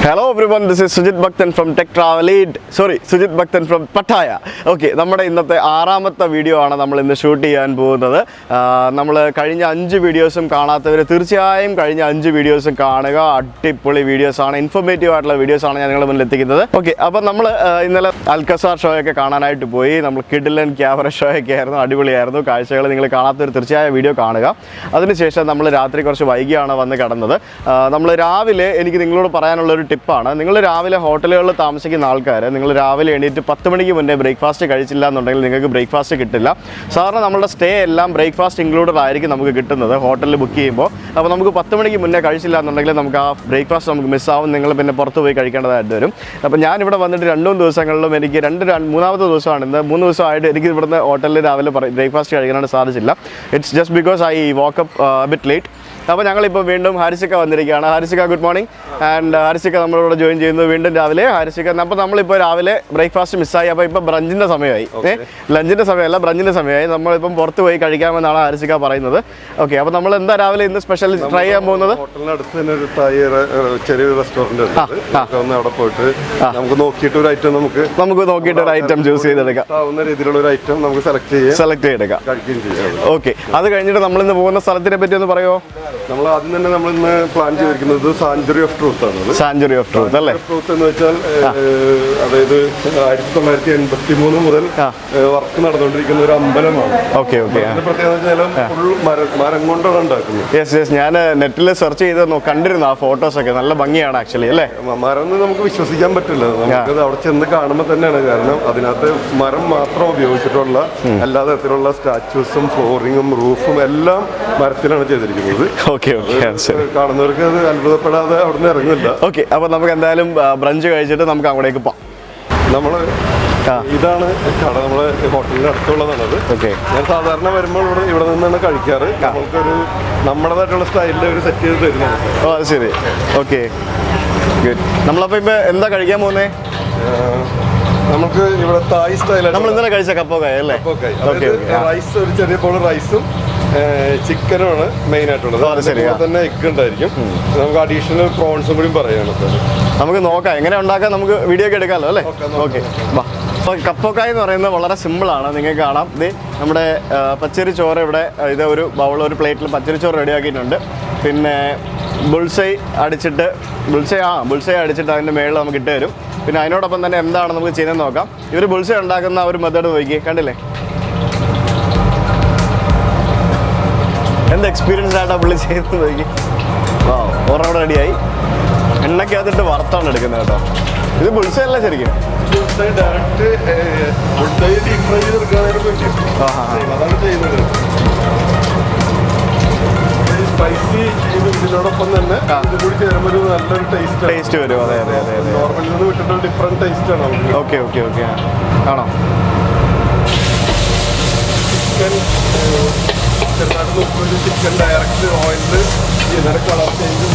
Hello everyone, this is Sujit Bhakthan from Tech Travel Lead. Sorry, Sujit Bhakthan from Pattaya. Okay, നമ്മുടെ ഇന്നത്തെ ആറാമത്തെ video ആണ് നമ്മൾ ഇന്ന് ഷൂട്ട് ചെയ്യാൻ പോകുന്നത്. നമ്മൾ കഴിഞ്ഞ 5 വീഡിയോസും കാണാത്തവർ തീർച്ചയായും കഴിഞ്ഞ 5 വീഡിയോസും കാണുക. അടിപൊളി വീഡിയോസ് ആണ്, ഇൻഫോർമേറ്റീവ് ആയിട്ടുള്ള വീഡിയോസ് ആണ് ഞാൻ നിങ്ങളുടെ മുന്നിൽ എത്തിക്കുന്നത്. ഓക്കെ, അപ്പോൾ നമ്മൾ ഇന്നലെ അൽക്കസാർ ഷോ ഒക്കെ കാണാനായിട്ട് പോയി. നമ്മൾ കിഡിലൻ ക്യാമറ ഷോ ഒക്കെ ആയിരുന്നു, അടിപൊളിയായിരുന്നു. കാഴ്ചകൾ നിങ്ങൾ കാണാത്തവർ തീർച്ചയായും വീഡിയോ കാണുക. അതിനുശേഷം നമ്മൾ രാത്രി കുറച്ച് വൈകിയാണ് വന്ന് കിടന്നത്. നമ്മൾ രാവിലെ എനിക്ക് നിങ്ങളോട് പറയാനുള്ളൊരു ടിപ്പാണ്. നിങ്ങൾ രാവിലെ ഹോട്ടലുകളിൽ താമസിക്കുന്ന ആൾക്കാർ, നിങ്ങൾ രാവിലെ എണീറ്റ് 10 മണിക്ക് മുന്നേ ബ്രേക്ക്ഫാസ്റ്റ് കഴിച്ചില്ല എന്നുണ്ടെങ്കിൽ നിങ്ങൾക്ക് ബ്രേക്ക്ഫാസ്റ്റ് കിട്ടില്ല. സാധാരണ നമ്മുടെ സ്റ്റേ എല്ലാം ബ്രേക്ക്ഫാസ്റ്റ് ഇൻക്ലൂഡഡ് ആയിരിക്കും നമുക്ക് കിട്ടുന്നത് ഹോട്ടലിൽ ബുക്ക് ചെയ്യുമ്പോൾ. അപ്പോൾ നമുക്ക് 10 മണിക്ക് മുന്നേ കഴിച്ചില്ല എന്നുണ്ടെങ്കിൽ നമുക്ക് ആ ബ്രേക്ക്ഫാസ്റ്റ് നമുക്ക് മിസ്സാവും. നിങ്ങൾ പിന്നെ പുറത്ത് പോയി കഴിക്കേണ്ടതായിട്ട് വരും. അപ്പോൾ ഞാനിവിടെ വന്നിട്ട് 2-3 ദിവസങ്ങളിലും എനിക്ക് മൂന്നാമത്തെ ദിവസമാണ് ഇന്ന്. 3 ദിവസമായിട്ട് എനിക്ക് ഇവിടുന്ന് ഹോട്ടലിൽ രാവിലെ ബ്രേക്ക്ഫാസ്റ്റ് കഴിക്കാനായിട്ട് സാധിച്ചില്ല. It's just because I woke up bit late. അപ്പോൾ ഞങ്ങളിപ്പോൾ വീണ്ടും ഹാരിസിക്ക വന്നിരിക്കുകയാണ്. ഹാരിസിക്ക, ഗുഡ് മോർണിംഗ്. ആൻഡ് ഹാരിസിക്ക നമ്മളിവിടെ ജോയിൻ ചെയ്യുന്നു വീണ്ടും രാവിലെ. ഹാരിസിക്ക, അപ്പോൾ നമ്മളിപ്പോൾ രാവിലെ ബ്രേക്ക്ഫാസ്റ്റ് മിസ്സായി. അപ്പോൾ ഇപ്പോൾ ബ്രഞ്ചിൻ്റെ സമയമായി, ലഞ്ചിൻ്റെ സമയമല്ല, ബ്രഞ്ചിൻ്റെ സമയമായി. നമ്മളിപ്പം പുറത്ത് പോയി കഴിക്കാമെന്നാണ് ഹാരിസിക്ക പറയുന്നത്. ഓക്കെ, അപ്പോൾ നമ്മൾ എന്താ രാവിലെ ഇന്ന് സ്പെഷ്യൽ ട്രൈ ചെയ്യാൻ പോകുന്നത്? ഹോട്ടലിനടുത്ത് തന്നെ ഒരു ചെറിയൊരു റെസ്റ്റോറൻറ്റ് ഉണ്ട്. അവിടെ പോയിട്ട് നമുക്ക് നോക്കിയിട്ട് ഒരു ഐറ്റം നമുക്ക് നോക്കിയിട്ട് ഒരു ഐറ്റം ചൂസ് ചെയ്തെടുക്കാം. രീതിയിലുള്ള ഒരു ഐറ്റം നമുക്ക് സെലക്ട് ചെയ്തെടുക്കാം, കഴിക്കുകയും ചെയ്യാം. ഓക്കെ, അത് കഴിഞ്ഞിട്ട് നമ്മളിന്ന് പോകുന്ന സ്ഥലത്തിനെ പറ്റി ഒന്ന് പറയുമോ? നമ്മൾ ആദ്യം തന്നെ നമ്മളിന്ന് പ്ലാൻ ചെയ്തിരിക്കുന്നത് സാഞ്ചുറി ഓഫ് ട്രൂത്ത് ആണ്. സാഞ്ചുറി ഓഫ് ട്രൂത്ത് അല്ലേ? ട്രൂത്ത് എന്ന് വെച്ചാൽ അതായത് 1983 മുതൽ വർക്ക് നടന്നുകൊണ്ടിരിക്കുന്ന ഒരു അമ്പലമാണ്. Okay okay. പ്രത്യേകത ഫുൾ മരം കൊണ്ടാണ് ഉണ്ടാക്കുന്നത്. യെസ്, ഞാൻ നെറ്റിൽ സെർച്ച് ചെയ്ത് കണ്ടിരുന്നു ആ ഫോട്ടോസൊക്കെ. നല്ല ഭംഗിയാണ് ആക്ച്വലി അല്ലേ? മരം നമുക്ക് വിശ്വസിക്കാൻ പറ്റില്ല. നമുക്കത് അവിടെ ചെന്ന് കാണുമ്പോൾ തന്നെയാണ്. കാരണം അതിനകത്ത് മരം മാത്രം ഉപയോഗിച്ചിട്ടുള്ള എല്ലാ തരത്തിലുള്ള സ്റ്റാച്യൂസും ഫ്ലോറിങ്ങും റൂഫും എല്ലാം മരത്തിലാണ് ചെയ്തിരിക്കുന്നത്. കാണുന്നവർക്ക് അത് അത്ഭുതപ്പെടാതെ അവിടെ നിന്ന് ഇറങ്ങില്ല. ഓക്കെ, അപ്പൊ നമുക്ക് എന്തായാലും ബ്രഞ്ച് കഴിച്ചിട്ട് നമുക്ക് അങ്ങോട്ടേക്ക് പോവാം. നമ്മള് ഇതാണ് കട, നമ്മള് ഹോട്ടലിന്റെ അടുത്തുള്ളതാണത്. ഓക്കെ, ഞാൻ സാധാരണ വരുമ്പോൾ ഇവിടെ നിന്നാണ് കഴിക്കാറ്. നമുക്കൊരു നമ്മുടേതായിട്ടുള്ള സ്റ്റൈലിൽ ഒരു സെറ്റ് ചെയ്ത് തരുന്നത്. ഓ, അത് ശരി. Okay, good. നമ്മളപ്പോ ഇപ്പൊ എന്താ കഴിക്കാൻ പോകുന്നേ? നമുക്ക് ഇവിടെ തായ് സ്റ്റൈലാണ്. നമ്മൾ ഇന്നലെ കഴിച്ച കപ്പോക്കായ അല്ലേ? റൈസ്, ഒരു ചെറിയ പോള് റൈസും ചിക്കനുമാണ് മെയിൻ ആയിട്ടുള്ളത്. തന്നെ എഗ് ഉണ്ടായിരിക്കും. നമുക്ക് അഡീഷണൽ പ്രോൺസും കൂടി പറയാണ്. നമുക്ക് നോക്കാം എങ്ങനെ ഉണ്ടാക്കാൻ, നമുക്ക് വീഡിയോ ഒക്കെ എടുക്കാമല്ലോ അല്ലേ? ഓക്കെ, കപ്പോക്കായ എന്ന് പറയുന്നത് വളരെ സിമ്പിളാണ്. നിങ്ങൾക്ക് കാണാം, ഇത് നമ്മുടെ പച്ചരി ചോറ് ഇവിടെ ഇത് ഒരു ബൗൾ, ഒരു പ്ലേറ്റിൽ പച്ചരി ചോറ് റെഡിയാക്കിയിട്ടുണ്ട്. പിന്നെ ബുൾസൈ അടിച്ചിട്ട് അതിൻ്റെ മേളിൽ നമുക്ക് ഇട്ട് തരും. പിന്നെ അതിനോടൊപ്പം തന്നെ എന്താണ് നമുക്ക് ചെയ്യുന്നത് നോക്കാം. ഇവർ ബുൾസൈ ഉണ്ടാക്കുന്ന ഒരു മെത്തേഡ് നോക്കി, കണ്ടില്ലേ? എന്ത് എക്സ്പീരിയൻസ് ആയിട്ടാണ് പുള്ളി ചെയ്ത് നോക്കി. ഒരെണ്ണം റെഡിയായി. എണ്ണയ്ക്കകത്തിട്ട് വറുത്താണ് എടുക്കുന്നത് കേട്ടോ. ഇത് ബുൾസൈ അല്ല ശരിക്കും. സ്പൈസി ഇതിനോടൊപ്പം തന്നെ ഇതുകൂടി ചേരുമ്പോൾ ഒരു നല്ലൊരു ടേസ്റ്റ് വരും. അതെ അതെ അതെ. നോർമലിൽ നിന്ന് വിട്ടിട്ടുള്ള ഡിഫറെന്റ് ടേസ്റ്റ് ആണ്. ഓക്കെ ഓക്കെ ഓക്കെ, ആണോ? ചിക്കൻ ഡയറക്റ്റ് ഓയിലിൽ കളർ ചേഞ്ചും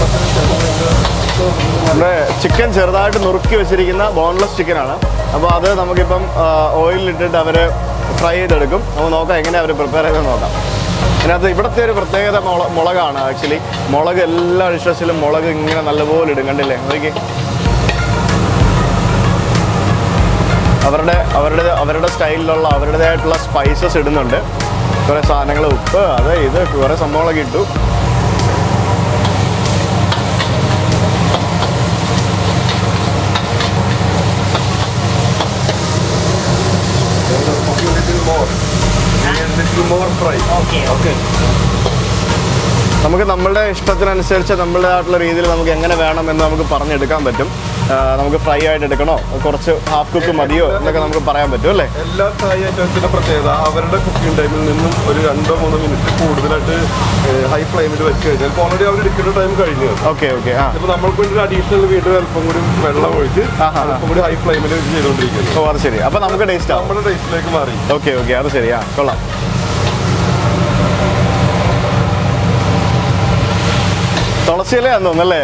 നമ്മുടെ ചിക്കൻ ചെറുതായിട്ട് നുറുക്കി വെച്ചിരിക്കുന്ന ബോൺലെസ് ചിക്കനാണ്. അപ്പോൾ അത് നമുക്കിപ്പം ഓയിലിട്ടിട്ട് അവർ ഫ്രൈ ചെയ്തെടുക്കും. നമുക്ക് നോക്കാം എങ്ങനെ അവർ പ്രിപ്പയർ ചെയ്ത് നോക്കാം. അതിനകത്ത് ഇവിടുത്തെ ഒരു പ്രത്യേകത മുളകാണ് ആക്ച്വലി. മുളക് എല്ലാ ഡിഷസിലും മുളക് ഇങ്ങനെ നല്ലപോലെ ഇടും, കണ്ടില്ലേ? നോക്കി, അവരുടെ സ്റ്റൈലിലുള്ള അവരുടേതായിട്ടുള്ള സ്പൈസസ് ഇടുന്നുണ്ട്. കുറേ സാധനങ്ങൾ, ഉപ്പ്, അത് ഇത് കുറേ സംഭവങ്ങളൊക്കെ ഇട്ടു. നമുക്ക് നമ്മളുടെ ഇഷ്ടത്തിനനുസരിച്ച് നമ്മളുടേതായിട്ടുള്ള രീതിയിൽ നമുക്ക് എങ്ങനെ വേണം എന്ന് നമുക്ക് പറഞ്ഞെടുക്കാൻ പറ്റും. നമുക്ക് ഫ്രൈ ആയിട്ട് എടുക്കണോ, കുറച്ച് ഹാഫ് കുക്ക് മതിയോ എന്നൊക്കെ നമുക്ക് പറയാൻ പറ്റും അല്ലേ? എല്ലാ തായ് ഐറ്റംസിന്റെ പ്രത്യേകത അവരുടെ കുക്കിംഗ് ടൈമിൽ നിന്നും ഒരു 2-3 മിനിറ്റ് കൂടുതലായിട്ട് ഹൈ ഫ്ലെയിമിൽ വെച്ച് കഴിഞ്ഞാൽ ഓൾറെഡി അവർ എടുക്കുന്ന ടൈം കഴിഞ്ഞു. Okay okay. ഇപ്പൊ നമ്മൾക്ക് വേണ്ടി അഡീഷണൽ വീണ്ടും അല്പം കൂടി വെള്ളം ഒഴിച്ച് അല്പം കൂടി ഹൈ ഫ്ലെയിമിൽ ചെയ്തുകൊണ്ടിരിക്കുന്നു. ഓ, അത് ശരി. അപ്പൊ നമുക്ക് ടേസ്റ്റ് നമ്മുടെ ടേസ്റ്റിലേക്ക് മാറി. ഓക്കെ ഓക്കെ, അത് ശരിയാ, കൊള്ളാം. തുളസിയിലാന്ന് തോന്നല്ലേ?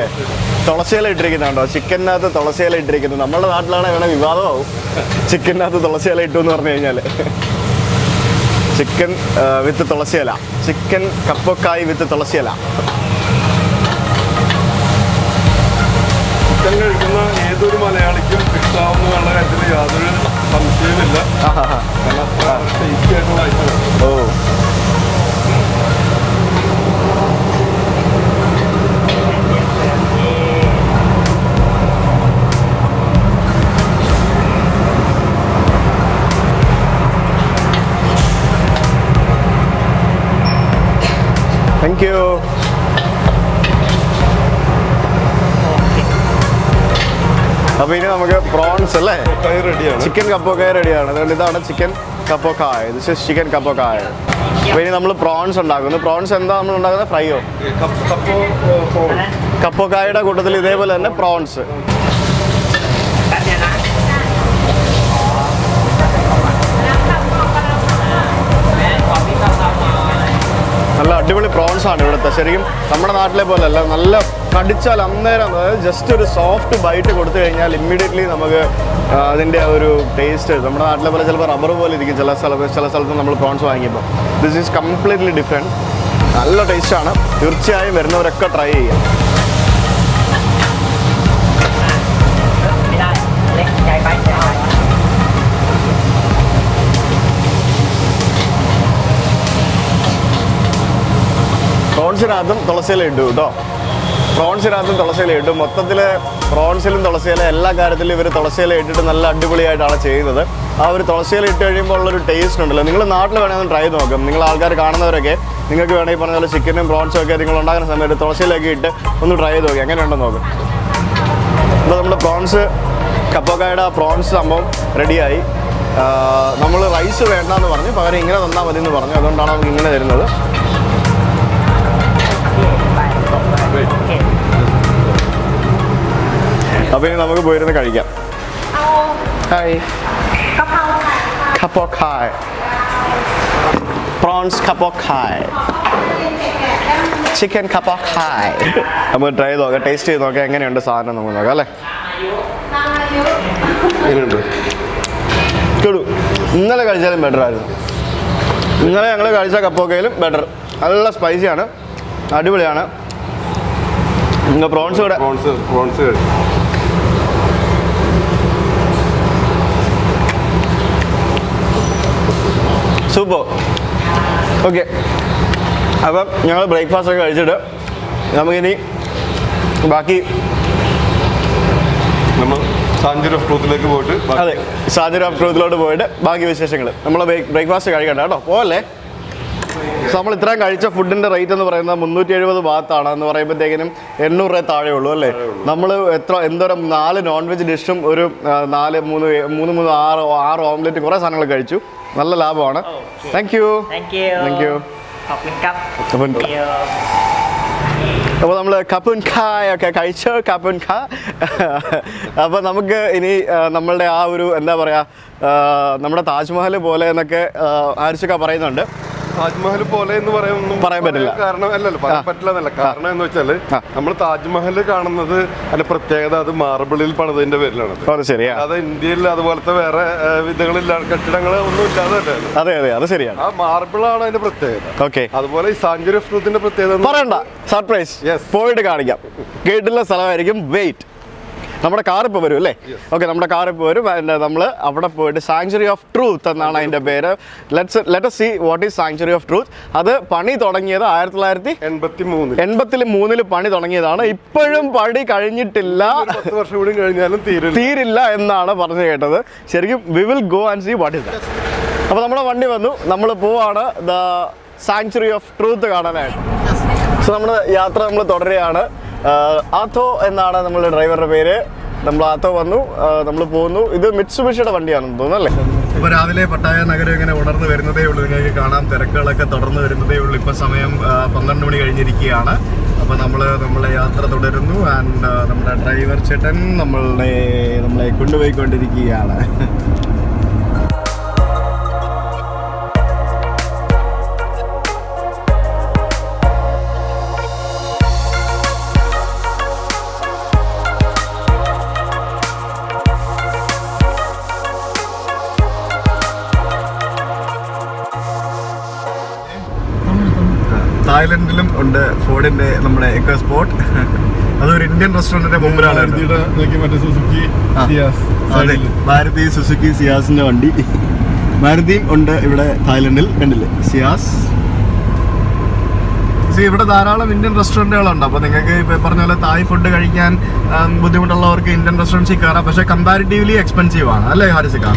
തുളസിയില ഇട്ടിരിക്കുന്നുണ്ടോ? ചിക്കനകത്ത് തുളസിയില ഇട്ടിരിക്കുന്നത്. നമ്മുടെ നാട്ടിലാണെങ്കിൽ വേണേൽ വിവാദമാവും. ചിക്കനകത്ത് തുളസിയില ഇട്ടു എന്ന് പറഞ്ഞു കഴിഞ്ഞാൽ. ചിക്കൻ വിത്ത് തുളസിയില, ചിക്കൻ കപ്പോക്കായ് വിത്ത് തുളസിയില. ചിക്കൻ കഴിക്കുന്ന ഏതൊരു മലയാളിക്കും ഇഷ്ടാവുന്നുള്ള കാര്യത്തിൽ യാതൊരു സംശയവുമില്ല. കാരണം അത്ര ടേസ്റ്റി ആയിട്ടുള്ള ഐറ്റം. Oh thank you. അപ്പോൾ ഇനി നമുക്ക് പ്രോൺസ് അല്ലേ, റെഡിയാണ്. ചിക്കൻ കപ്പോക്കായ റെഡിയാണ്. അതുകൊണ്ട് ഇതാണ് ചിക്കൻ കപ്പോക്കായ. ദിസ് ഇസ് ചിക്കൻ കപ്പോക്കായ. അപ്പോൾ ഇനി നമ്മൾ പ്രോൺസ് ഉണ്ടാക്കുന്നു. പ്രോൺസ് എന്താ നമ്മൾ ഉണ്ടാക്കുന്നത്? ഫ്രൈയോ? കപ്പോക്കായുടെ കൂട്ടത്തിൽ ഇതേപോലെ തന്നെ പ്രോൺസ്. നല്ല അടിപൊളി പ്രോൺസ് ആണ് ഇവിടുത്തെ. ശരിക്കും നമ്മുടെ നാട്ടിലെ പോലെയല്ല, നല്ല കടിച്ചാൽ അന്നേരം, അതായത് ജസ്റ്റ് ഒരു സോഫ്റ്റ് ബൈറ്റ് കൊടുത്തു കഴിഞ്ഞാൽ ഇമ്മീഡിയറ്റ്ലി നമുക്ക് അതിൻ്റെ ഒരു ടേസ്റ്റ് നമ്മുടെ നാട്ടിലെ പോലെ ചിലപ്പോൾ റബ്ബർ പോലെ ഇരിക്കും ചില സ്ഥലത്ത് നമ്മൾ പ്രോൺസ് വാങ്ങിയപ്പോൾ. This is completely different. നല്ല ടേസ്റ്റാണ്. തീർച്ചയായും വരുന്നവരൊക്കെ ട്രൈ ചെയ്യാം. പ്രോൺസിനകത്തും തുളസിയില ഇട്ടു കേട്ടോ. പ്രോൺസിനകത്തും തുളസിയില ഇട്ടു. മൊത്തത്തിൽ പ്രോൺസിലും തുളസിയില എല്ലാ കാര്യത്തിലും ഇവർ തുളസിയില ഇട്ടിട്ട് നല്ല അടിപൊളിയായിട്ടാണ് ചെയ്യുന്നത്. ആ ഒരു തുളസിയില ഇട്ട് കഴിയുമ്പോൾ ഉള്ളൊരു ടേസ്റ്റ് ഉണ്ടല്ലോ. നിങ്ങൾ നാട്ടിൽ വേണമെങ്കിൽ ഒന്ന് ട്രൈ നോക്കാം. നിങ്ങൾ ആൾക്കാർ കാണുന്നവരൊക്കെ നിങ്ങൾക്ക് വേണമെങ്കിൽ പറഞ്ഞ പോലെ ചിക്കനും പ്രോൺസും ഒക്കെ നിങ്ങൾ ഉണ്ടാക്കുന്ന സമയത്ത് തുളസിയിലൊക്കെ ഇട്ട് ഒന്ന് ട്രൈ ചെയ്ത് നോക്കി എങ്ങനെയുണ്ടെന്ന് നോക്കാം. അപ്പോൾ നമ്മുടെ പ്രോൺസ് കപ്പോക്കായുടെ ആ പ്രോൺസ് സംഭവം റെഡിയായി. നമ്മൾ റൈസ് വേണ്ടെന്ന് പറഞ്ഞു, പകരം ഇങ്ങനെ തന്നാൽ മതി എന്ന് പറഞ്ഞു. അതുകൊണ്ടാണ് നമുക്ക് ഇങ്ങനെ തരുന്നത്. അപ്പോൾ ഇനി നമുക്ക് പോയിരുന്ന് കഴിക്കാം. ഹായ്, കപ്പോക്കായ, പ്രോൺസ് കപ്പോക്കായ, ചിക്കൻ കപ്പോക്കായ. നമുക്ക് ട്രൈ ചെയ്ത് നോക്കാം, ടേസ്റ്റ് ചെയ്ത് നോക്കാം എങ്ങനെയുണ്ട് സാധനം നമുക്ക് നോക്കാം അല്ലേ. എങ്ങനെയുണ്ട്? കേടു ഇന്നലെ കഴിച്ചാലും ബെറ്റർ ആയിരുന്നു. ഇന്നലെ ഞങ്ങൾ കഴിച്ച കപ്പോക്കയിലും ബെറ്റർ. നല്ല സ്പൈസിയാണ്, അടിപൊളിയാണ്. പ്രോൺസ് കൂടെ പ്രോൺസ് സൂപ്പർ. ഓക്കെ, അപ്പം ഞങ്ങൾ ബ്രേക്ക്ഫാസ്റ്റ് ഒക്കെ കഴിച്ചിട്ട് നമുക്കിനി ബാക്കി നമ്മൾ സാഞ്ചുറി ഓഫ് ട്രൂത്തിലേക്ക് പോയിട്ട്, അതെ, സാഞ്ചുറി ഓഫ് ട്രൂത്തിലോട്ട് പോയിട്ട് ബാക്കി വിശേഷങ്ങൾ. നമ്മൾ ബ്രേക്ക്ഫാസ്റ്റ് കഴിക്കണ്ട കേട്ടോ, പോവല്ലേ. നമ്മൾ ഇത്രയും കഴിച്ച ഫുഡിൻ്റെ റേറ്റ് എന്ന് പറയുന്നത് 370 ബാത്താണ്. എന്ന് പറയുമ്പോഴത്തേക്കിനും 800 രൂപ താഴെ ഉള്ളൂ അല്ലേ. നമ്മൾ എന്തോരം 4 നോൺ വെജ് ഡിഷും ഒരു 6 ഓംലെറ്റ് കുറേ സാധനങ്ങൾ കഴിച്ചു. നല്ല ലാഭമാണ്. Thank you. അപ്പോൾ നമ്മൾ കപ്പുൻഖായ ഒക്കെ കഴിച്ചു. കപ്പുൻഖാ. അപ്പോൾ നമുക്ക് ഇനി നമ്മളുടെ ആ ഒരു എന്താ പറയുക, നമ്മുടെ താജ്മഹൽ പോലെ എന്നൊക്കെ ആരിച്ചൊക്കെ പറയുന്നുണ്ട്. താജ്മഹൽ പോലെ എന്ന് പറയാൻ പറ്റില്ല. കാരണം അല്ലല്ലോ, പറയാൻ പറ്റില്ല എന്നല്ല. കാരണം എന്ന് വെച്ചാൽ നമ്മൾ താജ്മഹൽ കാണുന്നത് അതിന്റെ പ്രത്യേകത അത് മാർബിളിൽ പണിതതിന്റെ പേരിലാണ്. ശരിയാ. അത് ഇന്ത്യയിൽ അതുപോലത്തെ വേറെ വിധങ്ങളില്ല, കെട്ടിടങ്ങൾ ഒന്നും ഇല്ലാതെ. അതെ, അത് ശരിയാണ്. ആ മാർബിളാണ് അതിന്റെ പ്രത്യേകത. ഓക്കെ. അതുപോലെ ഈ സാഞ്ചുറി ഓഫ് ട്രൂത്തിന്റെ പ്രത്യേകത പറയണ്ട, സർപ്രൈസ്. പോയിട്ട് കാണിക്കാം. കേട്ടുള്ള സ്ഥലമായിരിക്കും. വെയിറ്റ്, നമ്മുടെ കാർ ഇപ്പോൾ വരും അല്ലേ. ഓക്കെ, നമ്മുടെ കാർ ഇപ്പോൾ വരും. നമ്മൾ അവിടെ പോയിട്ട് സാങ്ച്വറി ഓഫ് ട്രൂത്ത് എന്നാണ് അതിൻ്റെ പേര്. Let us see what is sanctuary of truth. അത് പണി തുടങ്ങിയത് 1983 പണി തുടങ്ങിയതാണ്. ഇപ്പോഴും പണി കഴിഞ്ഞിട്ടില്ല. 10 വർഷം കൂടി കഴിഞ്ഞാലും തീരില്ല എന്നാണ് പറഞ്ഞു കേട്ടത്. ശരിക്കും we will go and see what is that. അപ്പോൾ നമ്മുടെ വണ്ടി വന്നു, നമ്മൾ പോവാണ് ദ സാങ്ച്വറി ഓഫ് ട്രൂത്ത് കാണാനായിട്ട്. സോ നമ്മുടെ യാത്ര നമ്മൾ തുടരുകയാണ്. ആത്തോ എന്നാണ് നമ്മളുടെ ഡ്രൈവറുടെ പേര്. നമ്മൾ ആത്തോ വന്നു, നമ്മൾ പോകുന്നു. ഇത് മിറ്റ്സുബിഷിയുടെ വണ്ടിയാണെന്ന് തോന്നുന്നു അല്ലേ. ഇപ്പോൾ രാവിലെ പട്ടായ നഗരം ഇങ്ങനെ ഉണർന്ന് വരുന്നതേ ഉള്ളൂ. നിങ്ങൾക്ക് കാണാം, തിരക്കുകളൊക്കെ തുടർന്ന് വരുന്നതേ ഉള്ളൂ. ഇപ്പോൾ സമയം 12 മണി കഴിഞ്ഞിരിക്കുകയാണ്. അപ്പോൾ നമ്മളെ യാത്ര തുടരുന്നു. ആൻഡ് നമ്മുടെ ഡ്രൈവർ ചേട്ടൻ നമ്മളെ കൊണ്ടുപോയിക്കൊണ്ടിരിക്കുകയാണ്. തായ്ലൻഡിലും ഉണ്ട് ഫോർഡിൻ്റെ നമ്മുടെ എക്കോ സ്പോട്ട്. അതൊരു ഇന്ത്യൻ റെസ്റ്റോറന്റിന്റെ മുമ്പിലാണ്. മാരുതി സുസുക്കി സിയാസിന്റെ വണ്ടി. മാരുതിയും ഉണ്ട് ഇവിടെ തായ്ലൻഡിൽ, കണ്ടില്ലേ സിയാസ്. ഇവിടെ ധാരാളം ഇന്ത്യൻ റെസ്റ്റോറൻറ്റുകളുണ്ട്. അപ്പോൾ നിങ്ങൾക്ക് ഇപ്പോൾ പറഞ്ഞ പോലെ തായ് ഫുഡ് കഴിക്കാൻ ബുദ്ധിമുട്ടുള്ളവർക്ക് ഇന്ത്യൻ റെസ്റ്റോറൻറ്റ്സിൽ കയറാം. പക്ഷേ കമ്പാരിറ്റീവ്ലി എക്സ്പെൻസീവ് ആണ് അല്ലേ ഹാരിസിക്ക?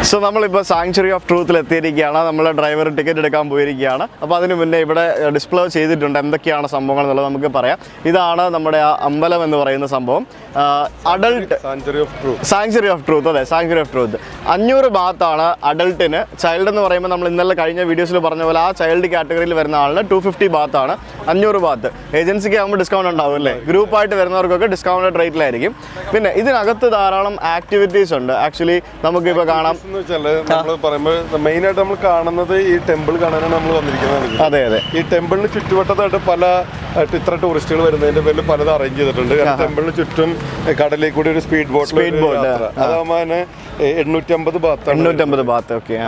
സോ നമ്മളിപ്പോൾ സാങ്ച്വറി ഓഫ് ട്രൂത്തിൽ എത്തിയിരിക്കുകയാണ്. നമ്മൾ ഡ്രൈവർ ടിക്കറ്റ് എടുക്കാൻ പോയിരിക്കുകയാണ്. അപ്പോൾ അതിന് മുന്നേ ഇവിടെ ഡിസ്പ്ലേ ചെയ്തിട്ടുണ്ട് എന്തൊക്കെയാണ് സംഭവങ്ങൾ എന്നുള്ളത് നമുക്ക് പറയാം. ഇതാണ് നമ്മുടെ ആ അമ്പലം എന്ന് പറയുന്ന സംഭവം. Adult sanctuary of truth. അതെ, സാങ്ച്വറി ഓഫ് ട്രൂത്ത്. 500 ബാത്താണ് അഡൾട്ടിന്. ചൈൽഡ് എന്ന് പറയുമ്പോൾ നമ്മൾ ഇന്നലെ കഴിഞ്ഞ വീഡിയോസിൽ പറഞ്ഞ പോലെ ആ ചൈൽഡ് കാറ്റഗറിയിൽ വരുന്ന ആളിന് 250 ബാത്താണ്. 500 ബാത്ത്. ഏജൻസിക്ക് ആകുമ്പോൾ ഡിസ്കൗണ്ട് ഉണ്ടാവും അല്ലേ? ഗ്രൂപ്പായിട്ട് വരുന്നവർക്കൊക്കെ ഡിസ്കൗണ്ടഡ് റേറ്റിലായിരിക്കും. പിന്നെ ഇതിനകത്ത് ധാരാളം ആക്ടിവിറ്റീസ് ഉണ്ട്. ആക്ച്വലി നമുക്കിപ്പോൾ കാണാം. നമ്മൾ പറയുമ്പോൾ മെയിൻ ആയിട്ട് നമ്മൾ കാണുന്നത് ഈ ടെമ്പിൾ കാണാനാണ് നമ്മൾ വന്നിരിക്കുന്നത്. അതെ അതെ. ഈ ടെമ്പിളിന് ചുറ്റുവട്ടത്തായിട്ട് പല ഇത്ര ടൂറിസ്റ്റുകൾ വരുന്നതിന്റെ പേരിൽ പലത് അറേഞ്ച് ചെയ്തിട്ടുണ്ട്. ടെമ്പിളിന് ചുറ്റും കടലിൽ കൂടി ഒരു സ്പീഡ് ബോട്ട് അതാകുമ്പോൾ 850 ബാത്ത്.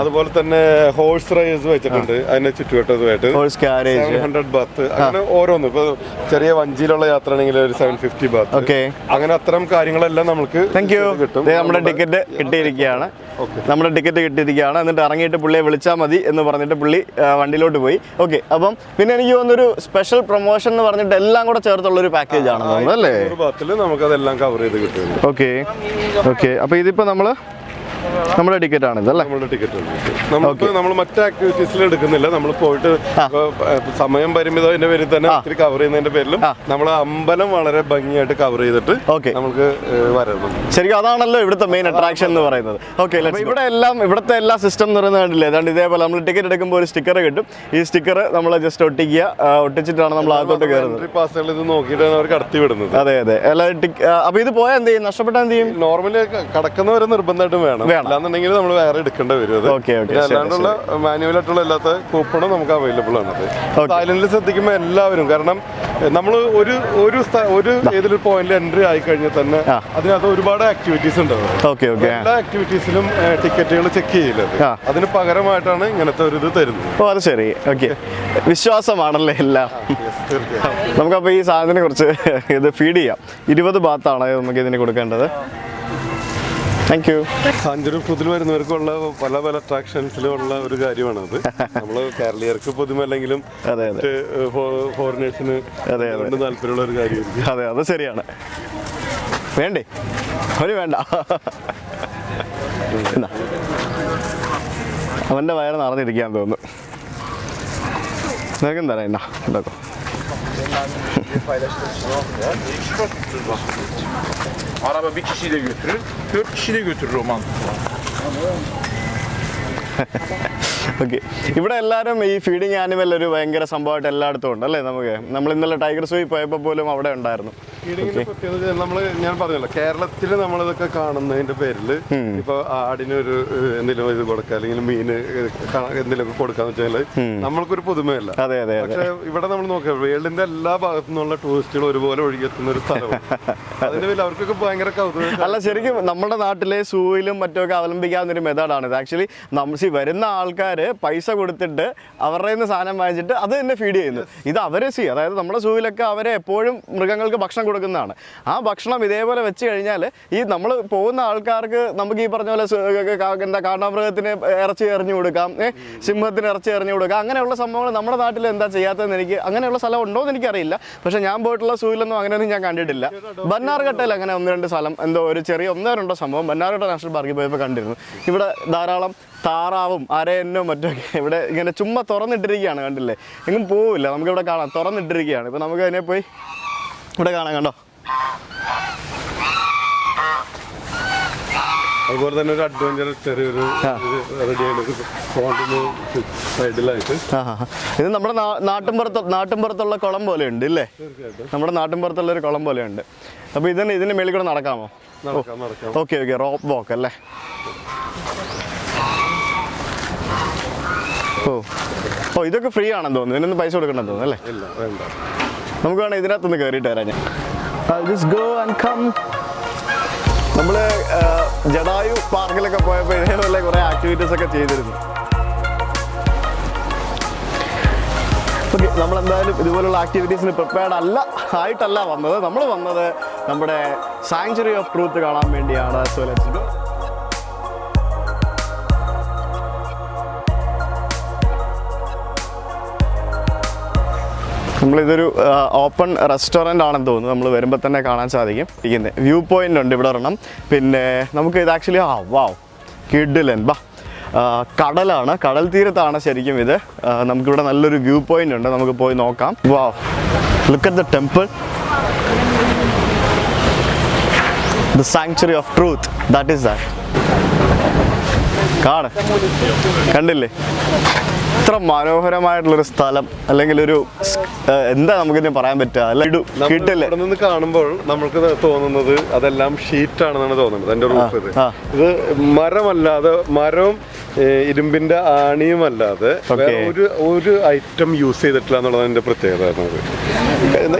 അതുപോലെ തന്നെ ഹോഴ്സ് റൈഡ്സ് വെച്ചിട്ടുണ്ട് അതിന്റെ ചുറ്റുവട്ടത്തുമായിട്ട്. 700 ബാത്ത്. അങ്ങനെ ഓരോന്ന് ഇപ്പൊ ചെറിയ വഞ്ചിയിലുള്ള യാത്ര ആണെങ്കിൽ ഒരു 750 ബാത്ത്. അങ്ങനെ അത്തരം കാര്യങ്ങളെല്ലാം നമുക്ക് കിട്ടും. നമ്മുടെ ടിക്കറ്റ് കിട്ടിയിരിക്കുകയാണ്. എന്നിട്ട് ഇറങ്ങിയിട്ട് പുള്ളിയെ വിളിച്ചാൽ മതി എന്ന് പറഞ്ഞിട്ട് പുള്ളി വണ്ടിയിലോട്ട് പോയി. ഓക്കെ. അപ്പം പിന്നെ എനിക്ക് തോന്നുന്നൊരു സ്പെഷ്യൽ പ്രൊമോഷൻ എന്ന് പറഞ്ഞിട്ട് എല്ലാം കൂടെ ചേർത്തുള്ള ഒരു പാക്കേജ് ആണ് തോന്നുന്നത് അല്ലേ? നമുക്കതെല്ലാം കവർ ചെയ്ത് കിട്ടും. ഓക്കെ. അപ്പൊ ഇതിപ്പോ നമ്മുടെ ടിക്കറ്റ് ആണ് ഇതല്ലേ? നമ്മുടെ ടിക്കറ്റ് നമ്മൾ മറ്റു ആക്ടിവിറ്റീസിൽ എടുക്കുന്നില്ല. നമ്മൾ പോയിട്ട് സമയം പരിമിതത്തിന്റെ പേരിൽ തന്നെ ഒത്തിരി കവർ ചെയ്യുന്നതിന്റെ പേരിലും നമ്മൾ അമ്പലം വളരെ ഭംഗിയായിട്ട് കവർ ചെയ്തിട്ട് നമുക്ക് വരണം. ശരിക്കും അതാണല്ലോ ഇവിടുത്തെ മെയിൻ അട്രാക്ഷൻ എന്ന് പറയുന്നത്. ഓക്കെ. ഇവിടുത്തെ എല്ലാ സിസ്റ്റം എന്ന് പറയുന്നത് കണ്ടില്ലേ? ഏതാണ്ട് ഇതേപോലെ നമ്മൾ ടിക്കറ്റ് എടുക്കുമ്പോൾ ഒരു സ്റ്റിക്കർ കിട്ടും. ഈ സ്റ്റിക്കർ നമ്മൾ ജസ്റ്റ് ഒട്ടിച്ചിട്ടാണ് നമ്മൾ അകത്തോട്ട് കയറുന്നത്. പാസുകൾ ഇത് നോക്കിയിട്ടാണ് അവർ കടത്തി വിടുന്നത്. അതെ. അപ്പൊ ഇത് പോയാൽ എന്ത് ചെയ്യും? നഷ്ടപ്പെട്ടാൽ എന്ത് ചെയ്യും? നോർമലി കടക്കുന്നവരെ നിർബന്ധമായിട്ടും വേണം. അല്ലാന്നുണ്ടെങ്കിൽ നമ്മൾ വേറെ എടുക്കേണ്ട വരും. അല്ലാണ്ടുള്ള മാനുവൽ ആയിട്ടുള്ള എല്ലാത്ത കൂപ്പണും നമുക്ക് അവൈലബിൾ ആണ്. തായ്ലൻഡിൽ ശ്രദ്ധിക്കുമ്പോൾ എല്ലാവരും, കാരണം നമ്മൾ ഒരു ഏതൊരു പോയിന്റിൽ എൻട്രി ആയി കഴിഞ്ഞാൽ തന്നെ അതിനകത്ത് ഒരുപാട് ആക്ടിവിറ്റീസ് ഉണ്ടാവും. എല്ലാ ആക്ടിവിറ്റീസിലും ടിക്കറ്റുകൾ ചെക്ക് ചെയ്യില്ല. അതിന് പകരമായിട്ടാണ് ഇങ്ങനത്തെ ഒരു ഇത് തരുന്നത്. അത് ശരി. ഓക്കെ. വിശ്വാസമാണല്ലേ എല്ലാം. നമുക്കപ്പോൾ ഈ സാധനത്തിനെ കുറിച്ച് ഇത് ഫീഡ് ചെയ്യാം. 20 ബാത്താണ് നമുക്ക് ഇതിന് കൊടുക്കേണ്ടത്. Thank you. സാങ്ച്വറി ഓഫ് ട്രൂത്തിൽ വരുന്നവർക്കുള്ള പല അട്രാക്ഷൻസിലുള്ള ഒരു കാര്യമാണത്. നമ്മള് കേരളീയർക്ക് പൊതുമല്ലെങ്കിലും ഫോറിനേഴ്സിന് താല്പര്യമുള്ള ഒരു കാര്യമായിരിക്കും. അതെ, അത് ശരിയാണ്. വേണ്ടേ? വേണ്ട. അവന്റെ വയറ് നിറഞ്ഞിരിക്കാൻ തോന്നുന്നു. നിനക്ക് എന്താ ഉണ്ടാക്കും? Araba bir kişiyi de götürür, 4 kişi de götürür o mantıkla. Okay. ഇവിടെ എല്ലാവരും ഈ ഫീഡിങ് ആനിമൽ ഒരു ഭയങ്കര സംഭവമായിട്ട് എല്ലായിടത്തും ഉണ്ട് അല്ലേ? നമ്മൾ ഇന്നലെ ടൈഗർ സൂയിൽ പോയപ്പോൾ പോലും അവിടെ ഉണ്ടായിരുന്നു. ഞാൻ പറഞ്ഞല്ലോ, കേരളത്തിൽ നമ്മളിതൊക്കെ കാണുന്നതിന്റെ പേരിൽ ഇപ്പൊ ആടിനൊരു എന്തെങ്കിലും ഇത് കൊടുക്കുക അല്ലെങ്കിൽ മീന് എന്തെങ്കിലും കൊടുക്കാന്ന് വെച്ചാൽ നമ്മൾക്കൊരു പുതുമയല്ല. പക്ഷെ ഇവിടെ നമ്മൾ നോക്കുക, വേൾഡിന്റെ എല്ലാ ഭാഗത്തു നിന്നുള്ള ടൂറിസ്റ്റുകൾ ഒരുപോലെ ഒഴുകിയെത്തുന്ന ഒരു സ്ഥലമാണ്. അതിന്റെ പേരിൽ അവർക്കൊക്കെ ഭയങ്കര കൗതുകം. അല്ല, ശരിക്കും നമ്മുടെ നാട്ടിലെ സൂയിലും മറ്റുമൊക്കെ അവലംബിക്കാവുന്ന ഒരു മെത്തേഡാണ് ഇത്. ആക്ച്വലി വരുന്ന ആൾക്കാർ പൈസ കൊടുത്തിട്ട് അവരുടെ നിന്ന് സാധനം വാങ്ങിച്ചിട്ട് അത് തന്നെ ഫീഡ് ചെയ്യുന്നു. ഇത് അവരെ അതായത് നമ്മുടെ സൂവിലൊക്കെ അവരെ എപ്പോഴും മൃഗങ്ങൾക്ക് ഭക്ഷണം കൊടുക്കുന്നതാണ്. ആ ഭക്ഷണം ഇതേപോലെ വെച്ച് കഴിഞ്ഞാൽ ഈ നമ്മൾ പോകുന്ന ആൾക്കാർക്ക് നമുക്ക് ഈ പറഞ്ഞ പോലെ കാണ്ടാമൃഗത്തിന് ഇറച്ചി എറിഞ്ഞു കൊടുക്കാം, സിംഹത്തിന് ഇറച്ചി എറിഞ്ഞു കൊടുക്കാം. അങ്ങനെയുള്ള സംഭവങ്ങൾ നമ്മുടെ നാട്ടിൽ എന്താ ചെയ്യാത്തതെന്ന് എനിക്ക്, അങ്ങനെയുള്ള സ്ഥലം ഉണ്ടോ എന്ന് എനിക്കറിയില്ല. പക്ഷേ ഞാൻ പോയിട്ടുള്ള സൂവിലൊന്നും അങ്ങനെയൊന്നും ഞാൻ കണ്ടിട്ടില്ല. ബന്നാർഘട്ടയിൽ അങ്ങനെ 1-2 സ്ഥലം എന്തോ ഒരു ചെറിയ 1-2 സംഭവം ബന്നാർഘട്ട നാഷണൽ പാർക്കിൽ പോയപ്പോൾ കണ്ടിരുന്നു. ഇവിടെ ധാരാളം താറാവും അരയന്നോ മറ്റൊക്കെ ഇവിടെ ഇങ്ങനെ ചുമ്മാ തുറന്നിട്ടിരിക്കുകയാണ്. കണ്ടില്ലേ? എങ്ങും പോവില്ല, നമുക്കിവിടെ കാണാം, തുറന്നിട്ടിരിക്കുകയാണ്. ഇപ്പം നമുക്ക് അതിനെ പോയി ഇവിടെ കാണാം. കണ്ടോ? അതുപോലെ തന്നെ ഒരു അഡ്വഞ്ചറസ് ചെറിയൊരു സൈഡിലായിട്ട് ഇത് നമ്മുടെ നാട്ടിൻപുറത്തുള്ള കുളം പോലെ ഉണ്ട് ഇല്ലേ? നമ്മുടെ നാട്ടിൻപുറത്തുള്ള ഒരു കുളം പോലെ ഉണ്ട്. അപ്പോൾ ഇതിന് മേളിൽ കൂടെ നടക്കാമോ? ഓക്കെ. റോപ്പ് വാക്ക് അല്ലേ? ഓ ഇതൊക്കെ ഫ്രീ ആണെന്ന് തോന്നുന്നു. ഇതിനൊന്നും പൈസ കൊടുക്കണമെന്ന് തോന്നുന്നു അല്ലേ? നമുക്ക് വേണം ഇതിനകത്തൊന്ന് കയറിയിട്ട് വരാം. ഞാൻ നമ്മൾ ജഡായു പാർക്കിലൊക്കെ പോയപ്പോൾ ഇതേപോലെ കുറേ ആക്ടിവിറ്റീസ് ഒക്കെ ചെയ്തിരുന്നു. ഓക്കെ, നമ്മളെന്തായാലും ഇതുപോലുള്ള ആക്ടിവിറ്റീസിന് പ്രിപ്പയർഡ് ആയിട്ടല്ല വന്നത്. നമ്മൾ വന്നത് നമ്മുടെ സാങ്ച്വറി ഓഫ് ട്രൂത്ത് കാണാൻ വേണ്ടിയാണ്. So let's go. നമ്മളിതൊരു ഓപ്പൺ റെസ്റ്റോറൻ്റ് ആണെന്ന് തോന്നുന്നു. നമ്മൾ വരുമ്പോൾ തന്നെ കാണാൻ സാധിക്കും. ഇരിക്കുന്നത് വ്യൂ പോയിൻ്റ് ഉണ്ട് ഇവിടെ ഒരെണ്ണം. പിന്നെ നമുക്ക് ഇത് ആക്ച്വലി വാവ് കിഡിലൻ കടലാണ്, കടൽ തീരത്താണ് ശരിക്കും ഇത്. നമുക്കിവിടെ നല്ലൊരു വ്യൂ പോയിൻ്റ് ഉണ്ട്, നമുക്ക് പോയി നോക്കാം. Wow, look at the temple, the sanctuary of truth, that is that. കണ്ടില്ലേ, ഇത്ര മനോഹരമായിട്ടുള്ളൊരു സ്ഥലം, അല്ലെങ്കിൽ ഒരു എന്താ നമുക്കിതിന് പറയാൻ പറ്റുക, ഇവിടെ നിന്ന് കാണുമ്പോൾ നമുക്ക് തോന്നുന്നത് അതെല്ലാം ഷീറ്റാണെന്നാണ് തോന്നുന്നത്. എൻ്റെ റൂഫ് ഇത് മരമല്ലാതെ, മരവും ഇരുമ്പിന്റെ ആണിയും അല്ലാതെ ഒരു ഐറ്റം യൂസ് ചെയ്തിട്ടില്ല എന്നുള്ളതാണ് എൻ്റെ പ്രത്യേകത.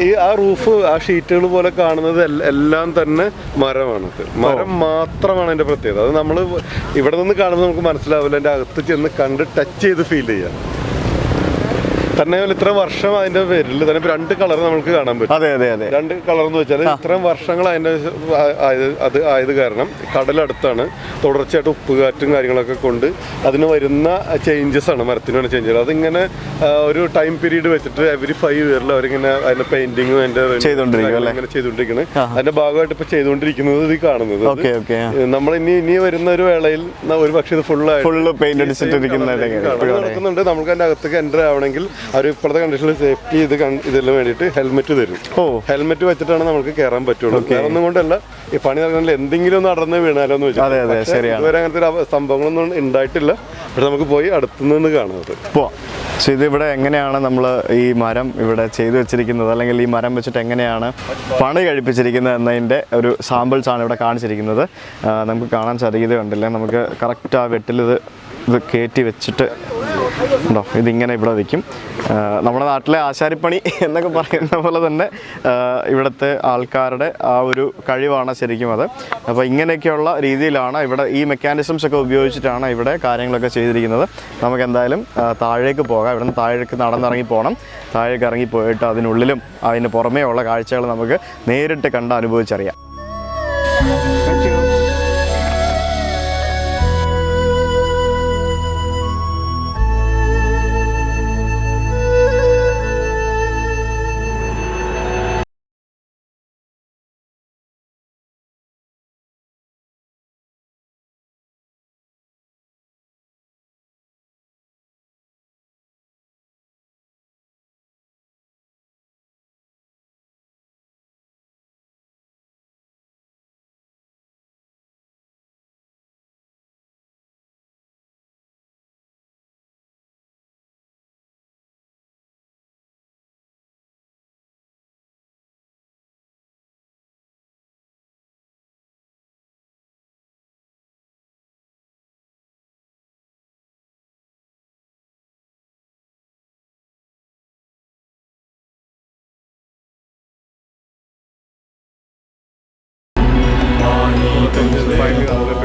ഈ ആ റൂഫ്, ആ ഷീറ്റുകൾ പോലെ കാണുന്നത് എല്ലാം തന്നെ മരമാണത്. മരം മാത്രമാണ് എൻ്റെ പ്രത്യേകത. അത് നമ്മൾ ഇവിടെ നിന്ന് കാണുമ്പോൾ നമുക്ക് മനസ്സിലാവില്ല, എൻ്റെ അകത്ത് ചെന്ന് കണ്ട് ടച്ച് ചെയ്ത് ഫീൽ ചെയ്യാം. തന്നെ ഇത്ര വർഷം അതിന്റെ പേരിൽ തന്നെ 2 കളർ നമുക്ക് കാണാൻ പറ്റും. അതെ അതെ അതെ, 2 കളർ എന്ന് വെച്ചാൽ ഇത്രയും വർഷങ്ങൾ അതിന്റെ അത് ആയത് കാരണം കടലടുത്താണ്, തുടർച്ചയായിട്ട് ഉപ്പുകാറ്റും കാര്യങ്ങളൊക്കെ കൊണ്ട് അതിന് വരുന്ന ചേഞ്ചസ് ആണ്, മരത്തിന് വേണ്ട ചേഞ്ചസ്. അതിങ്ങനെ ഒരു ടൈം പീരീഡ് വെച്ചിട്ട് എവറി 5 ഇയറിൽ അവരിങ്ങനെ അതിന്റെ പെയിന്റിങ്ങും അതിന്റെ ഇങ്ങനെ ചെയ്തുകൊണ്ടിരിക്കുന്നത്. അതിന്റെ ഭാഗമായിട്ട് ഇപ്പൊ ചെയ്തുകൊണ്ടിരിക്കുന്നത് ഇത് കാണുന്നത്. നമ്മൾ ഇനി വരുന്ന ഒരു വേളയിൽ ഒരു പക്ഷേ ഇത് ഫുള്ള് പെയിന്റ് നടക്കുന്നുണ്ട്. നമുക്ക് അതിന്റെ അകത്തേക്ക് എൻ്റർ ആവണമെങ്കിൽ അവർ ഇപ്പോഴത്തെ കണ്ടീഷനിൽ സേഫ്റ്റി ഇതിന് വേണ്ടിയിട്ട് ഹെൽമെറ്റ് തരും. ഹെൽമെറ്റ് വെച്ചിട്ടാണ് നമുക്ക് കയറാൻ പറ്റുള്ളൂ. വേറെ ഒന്നും കൊണ്ടല്ല, ഈ പണി നടക്കുന്നില്ല എന്തെങ്കിലും ഒന്ന് അടർന്ന് വീണാലോ എന്ന് വെച്ചാൽ. ഇതുവരെ അങ്ങനത്തെ സംഭവങ്ങളൊന്നും ഉണ്ടായിട്ടില്ല. പക്ഷെ നമുക്ക് പോയി അടുത്തുനിന്ന് കാണുന്നത്. സോ ഇതിവിടെ എങ്ങനെയാണ് നമ്മൾ ഈ മരം ഇവിടെ ചെയ്തു വെച്ചിരിക്കുന്നത്, അല്ലെങ്കിൽ ഈ മരം വെച്ചിട്ട് എങ്ങനെയാണ് പണി കഴിപ്പിച്ചിരിക്കുന്നത് എന്നതിൻ്റെ ഒരു സാമ്പിൾസാണ് ഇവിടെ കാണിച്ചിരിക്കുന്നത്. നമുക്ക് കാണാൻ സാധിക്കുന്നത് കണ്ടില്ലേ, നമുക്ക് കറക്റ്റ് ആ വെട്ടിൽ ഇത് കയറ്റി വെച്ചിട്ട് ഉണ്ടോ, ഇതിങ്ങനെ ഇവിടെ വയ്ക്കും. നമ്മുടെ നാട്ടിലെ ആശാരിപ്പണി എന്നൊക്കെ പറയുന്ന പോലെ തന്നെ ഇവിടുത്തെ ആൾക്കാരുടെ ആ ഒരു കഴിവാണ് ശരിക്കും അത്. അപ്പോൾ ഇങ്ങനെയൊക്കെയുള്ള രീതിയിലാണ് ഇവിടെ ഈ മെക്കാനിസംസ് ഒക്കെ ഉപയോഗിച്ചിട്ടാണ് ഇവിടെ കാര്യങ്ങളൊക്കെ ചെയ്തിരിക്കുന്നത്. നമുക്ക് എന്തായാലും താഴേക്ക് പോകാം. ഇവിടെ നിന്ന് താഴേക്ക് നടന്നിറങ്ങി പോകണം. താഴേക്ക് ഇറങ്ങി പോയിട്ട് അതിനുള്ളിലും അതിന് പുറമേ ഉള്ള കാഴ്ചകൾ നമുക്ക് നേരിട്ട് കണ്ട് അനുഭവിച്ചറിയാം.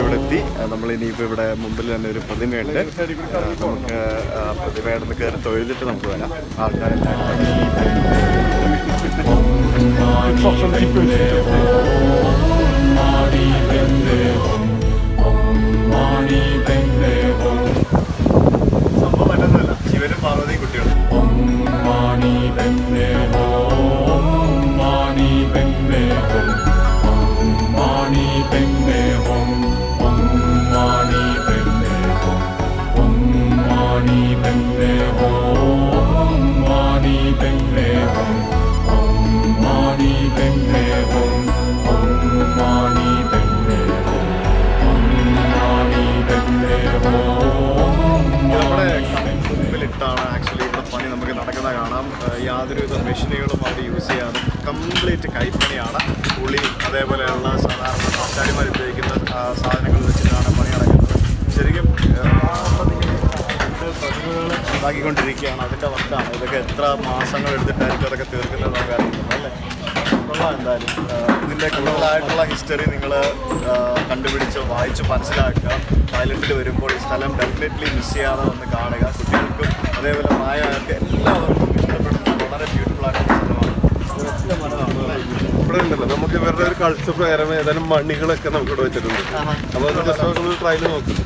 ഇവിടെ എത്തി. നമ്മളിനിയിപ്പോൾ ഇവിടെ മുമ്പിൽ തന്നെ ഒരു പ്രതിമയുണ്ട്. നമുക്ക് പ്രതിമയുടെ നിന്ന് കയറി തൊഴുതിട്ട് നമുക്ക് വരാം. സംഭവം പറ്റുന്നില്ല, ശിവനും പാർവതിയും കുട്ടികളും. മുമ്പിലിട്ടാണ് ആക്ച്വലി ഇവിടെ പണി നമുക്ക് നടക്കുന്ന കാണാം. യാതൊരുവിധ മെഷീനുകളും അവർ യൂസ് ചെയ്യാതെ കംപ്ലീറ്റ് കൈപ്പണിയാണ്. പുളി അതേപോലെയുള്ള സാധാരണ ആശാരിമാർ ഉപയോഗിക്കുന്ന സാധനങ്ങൾ വെച്ചിട്ടാണ് പണി നടക്കുന്നത്. ശരിക്കും പ്രതിമകൾ ഉണ്ടാക്കിക്കൊണ്ടിരിക്കുകയാണ്, അതിൻ്റെ വർക്കാണ്. ഇതൊക്കെ എത്ര മാസങ്ങൾ എടുത്തിട്ടായിരിക്കും അതൊക്കെ തീർക്കുന്നത് നമുക്ക് അറിയുന്നത് അല്ലേ. കാണാം. എന്തായാലും ഇതിൻ്റെ കൂടുതലായിട്ടുള്ള ഹിസ്റ്ററി നിങ്ങൾ കണ്ടുപിടിച്ച് വായിച്ച് മനസ്സിലാക്കുക. തായ്ലൻഡിൽ വരുമ്പോൾ ഈ സ്ഥലം ഡെഫിനറ്റ്ലി മിസ് ചെയ്യാതെ വന്ന് കാണുക. കുട്ടികൾക്കും അതേപോലെ പ്രായമായവർക്ക് എല്ലാവർക്കും ഇഷ്ടപ്പെടുന്ന വളരെ ബ്യൂട്ടിഫുൾ ആയിട്ടുള്ള സ്ഥലമാണ്. ഇവിടെ ഉണ്ടല്ലോ നമുക്ക് ഇവരുടെ ഒരു കൾച്ചർ പ്രകാരം ഏതായാലും മണികളൊക്കെ നമുക്ക് ഇവിടെ വെച്ചിട്ടുണ്ട്. അപ്പോൾ അത് ജസ്റ്റ് ട്രയൽ നോക്കും.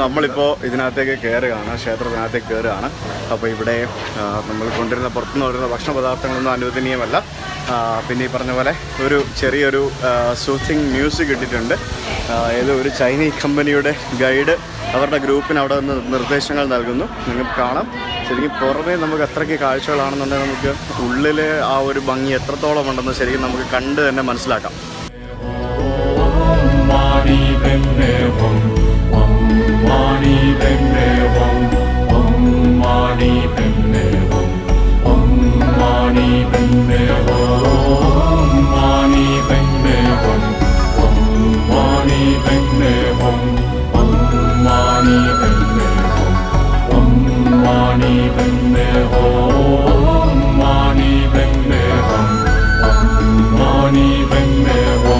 നമ്മളിപ്പോൾ ഇതിനകത്തേക്ക് കയറുകയാണ്, ക്ഷേത്രത്തിനകത്തേക്ക് കയറുകയാണ്. അപ്പോൾ ഇവിടെ നമ്മൾ കൊണ്ടുവരുന്ന പുറത്തുനിന്ന് കൊണ്ടുവരുന്ന ഭക്ഷണ പദാർത്ഥങ്ങളൊന്നും അനുവദനീയമല്ല. പിന്നെ ഈ പറഞ്ഞ പോലെ ഒരു ചെറിയൊരു സൂത്തിങ് മ്യൂസിക് ഇട്ടിട്ടുണ്ട്. ഏതോ ഒരു ചൈനീസ് കമ്പനിയുടെ ഗൈഡ് അവരുടെ ഗ്രൂപ്പിന് അവിടെ നിന്ന് നിർദ്ദേശങ്ങൾ നൽകുന്നു. നിങ്ങൾക്ക് കാണാം. ശരിക്കും പുറമേ നമുക്ക് അത്രയ്ക്ക് കാഴ്ചകളാണെന്നുണ്ടെങ്കിൽ നമുക്ക് ഉള്ളിൽ ആ ഒരു ഭംഗി എത്രത്തോളം ഉണ്ടെന്ന് ശരിക്കും നമുക്ക് കണ്ട് തന്നെ മനസ്സിലാക്കാം. Mani Padme Hum, Om Mani Padme Hum, Om Mani Padme Hum, Mani Padme Hum, Om Mani Padme Hum, Om Mani Padme Hum, Om Mani Padme Hum, Mani Padme Hum, Om Mani Padme Hum, Om Mani Padme Hum.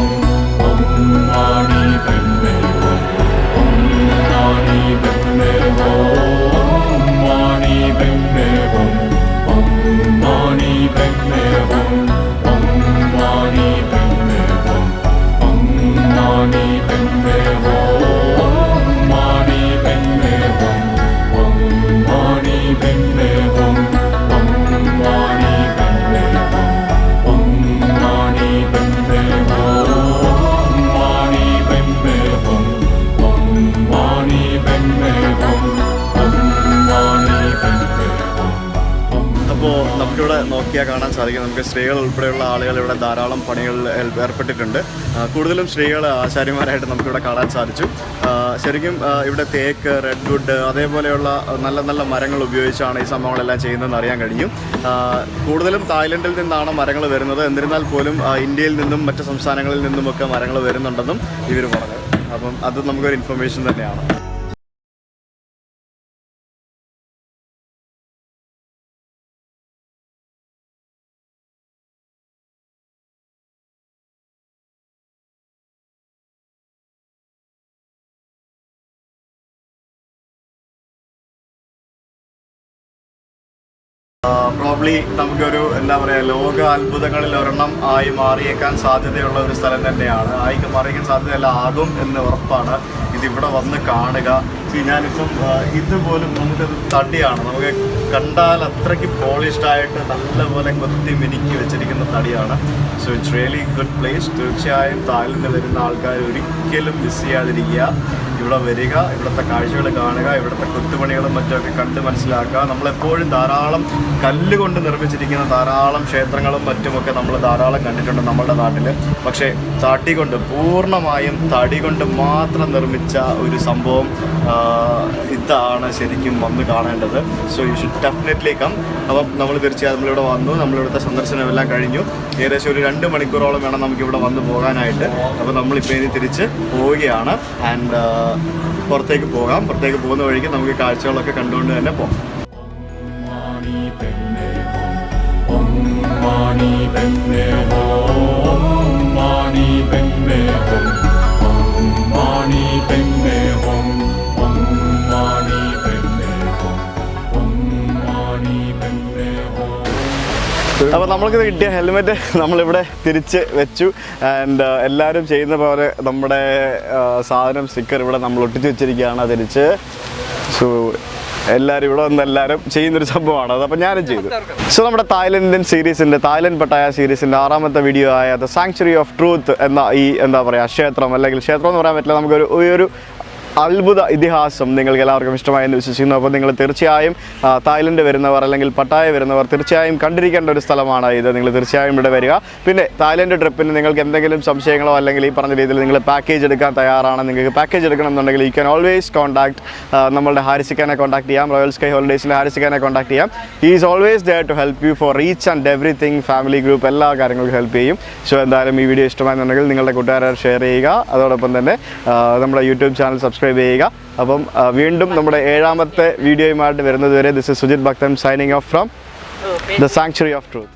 Mani Padme Hum, Mani Padme Hum, Om Mani Padme Hum, Om Mani Padme Hum, Om Mani Padme Hum, Mani Padme Hum, Om Mani Padme Hum, Om Mani Padme Hum, Om Mani Padme Hum, Mani Padme Hum. അപ്പോൾ നമുക്കിവിടെ നോക്കിയാൽ കാണാൻ സാധിക്കും. നമുക്ക് സ്ത്രീകൾ ഉൾപ്പെടെയുള്ള ആളുകൾ ഇവിടെ ധാരാളം പണികളിൽ ഏർപ്പെട്ടിട്ടുണ്ട്. കൂടുതലും സ്ത്രീകൾ ആശാരിമാരായിട്ട് നമുക്കിവിടെ കാണാൻ സാധിച്ചു. ശരിക്കും ഇവിടെ തേക്ക്, റെഡ്വുഡ് അതേപോലെയുള്ള നല്ല നല്ല മരങ്ങൾ ഉപയോഗിച്ചാണ് ഈ സംഭവങ്ങളെല്ലാം ചെയ്യുന്നതെന്ന് അറിയാൻ കഴിഞ്ഞു. കൂടുതലും തായ്ലൻഡിൽ നിന്നാണ് മരങ്ങൾ വരുന്നത്. എന്നിരുന്നാൽ പോലും ഇന്ത്യയിൽ നിന്നും മറ്റ് സംസ്ഥാനങ്ങളിൽ നിന്നുമൊക്കെ മരങ്ങൾ വരുന്നുണ്ടെന്നും ഇവർ പറഞ്ഞു. അപ്പം അത് നമുക്കൊരു ഇൻഫർമേഷൻ തന്നെയാണ്. പ്രോബ്ലി നമുക്കൊരു എന്താ പറയുക, ലോക അത്ഭുതങ്ങളിൽ ഒരെണ്ണം ആയി മാറിയേക്കാൻ സാധ്യതയുള്ള ഒരു സ്ഥലം തന്നെയാണ്. ആയി മാറിയേക്കാൻ സാധ്യതയല്ല, ആകും എന്ന് ഉറപ്പാണ്. ഇതിവിടെ വന്ന് കാണുക. ഞാനിപ്പം ഇതുപോലും നമുക്കത് തടിയാണ്. നമുക്ക് കണ്ടാൽ അത്രയ്ക്ക് പോളിഷ്ഡ് ആയിട്ട് നല്ലപോലെ കൊത്തി മിനുക്കി വെച്ചിരിക്കുന്ന തടിയാണ്. So it's really good place. തീർച്ചയായും തായ്ലൻഡിൽ വരുന്ന ആൾക്കാർ ഒരിക്കലും മിസ് ചെയ്യാതിരിക്കുക. ഇവിടെ വരിക, ഇവിടുത്തെ കാഴ്ചകൾ കാണുക, ഇവിടുത്തെ കൊത്തുപണികളും മറ്റൊക്കെ കണ്ട് മനസ്സിലാക്കുക. നമ്മളെപ്പോഴും ധാരാളം കല്ലുകൊണ്ട് നിർമ്മിച്ചിരിക്കുന്ന ധാരാളം ക്ഷേത്രങ്ങളും മറ്റുമൊക്കെ നമ്മൾ ധാരാളം കണ്ടിട്ടുണ്ട് നമ്മുടെ നാട്ടിൽ. പക്ഷേ തടി കൊണ്ട്, പൂർണ്ണമായും തടി കൊണ്ട് മാത്രം നിർമ്മിച്ച ഒരു സംഭവം ഇതാണ് ശരിക്കും വന്ന് കാണേണ്ടത്. So you should definitely come. അപ്പം നമ്മൾ തീർച്ചയായും നമ്മളിവിടെ വന്നു, നമ്മളിവിടുത്തെ സന്ദർശനമെല്ലാം കഴിഞ്ഞു. ഏകദേശം ഒരു 2 മണിക്കൂറോളം വേണം നമുക്കിവിടെ വന്ന് പോകാനായിട്ട്. അപ്പോൾ നമ്മളിപ്പോൾ ഇനി തിരിച്ച് പോവുകയാണ്. ആൻഡ് പുറത്തേക്ക് പോകാം. പുറത്തേക്ക് പോകുന്ന വഴിക്ക് നമുക്ക് കാഴ്ചകളൊക്കെ കണ്ടുകൊണ്ട് തന്നെ പോകാം. അപ്പോൾ നമ്മൾക്ക് കിട്ടിയ ഹെൽമെറ്റ് നമ്മളിവിടെ തിരിച്ച് വെച്ചു. ആൻഡ് എല്ലാവരും ചെയ്യുന്ന പോലെ നമ്മുടെ സാധനം സ്റ്റിക്കർ ഇവിടെ നമ്മൾ ഒട്ടിച്ച് വെച്ചിരിക്കുകയാണ് തിരിച്ച്. സോ എല്ലാവരും ഇവിടെ വന്ന് എല്ലാവരും ചെയ്യുന്നൊരു സംഭവമാണ് അത്. അപ്പോൾ ഞാനും ചെയ്തു. സോ നമ്മുടെ തായ്ലൻഡിയൻ സീരീസിൻ്റെ തായ്ലൻഡ് പട്ടായ സീരീസിൻ്റെ 6ാമത്തെ വീഡിയോ ആയ ദ സാങ്ച്വറി ഓഫ് ട്രൂത്ത് എന്ന ഈ എന്താ പറയുക ക്ഷേത്രം, അല്ലെങ്കിൽ ക്ഷേത്രം എന്ന് പറയാൻ പറ്റില്ല, നമുക്കൊരു ഒരു അത്ഭുത ഇതിഹാസം നിങ്ങൾക്ക് എല്ലാവർക്കും ഇഷ്ടമായെന്ന് വിശ്വസിക്കുന്നു. അപ്പോൾ നിങ്ങൾ തീർച്ചയായും തായ്ലൻഡ് വരുന്നവർ അല്ലെങ്കിൽ പട്ടായ വരുന്നവർ തീർച്ചയായും കണ്ടിരിക്കേണ്ട ഒരു സ്ഥലമാണ് ഇത്. നിങ്ങൾ തീർച്ചയായും ഇവിടെ വരിക. പിന്നെ തായ്ലൻഡ് ട്രിപ്പിന് നിങ്ങൾക്ക് എന്തെങ്കിലും സംശയങ്ങളോ അല്ലെങ്കിൽ ഈ പറഞ്ഞ രീതിയിൽ നിങ്ങൾ പാക്കേജ് എടുക്കാൻ തയ്യാറാണ്, നിങ്ങൾക്ക് പാക്കേജ് എടുക്കണം എന്നുണ്ടെങ്കിൽ യു ക്യാൻ ഓൾവേസ് കോൺടാക്ട് നമ്മളുടെ ഹാരിസിക്കാനെ കോൺടാക്ട് ചെയ്യാം, റോയൽ സ്കൈ ഹോളിഡേയ്സിൻ്റെ ഹാരിസിക്കാനെ കോൺടാക്ട് ചെയ്യാം. He is always there to help you for each and everything. Family group എല്ലാ കാര്യങ്ങൾക്കും ഹെൽപ്പ് ചെയ്യും. സോ എന്തായാലും ഈ വീഡിയോ ഇഷ്ടമായെന്നുണ്ടെങ്കിൽ നിങ്ങളുടെ കൂട്ടുകാരെ ഷെയർ ചെയ്യുക. അതോടൊപ്പം തന്നെ നമ്മുടെ യൂട്യൂബ് ചാനൽ സബ്സ്ക്രൈബ് ചെയ്യുക. അപ്പം വീണ്ടും നമ്മുടെ 7ാമത്തെ വീഡിയോയുമായിട്ട് വരുന്നത് വരെ ദിസ് ഇസ് സുജിത് ഭക്തൻ signing off from the sanctuary of truth.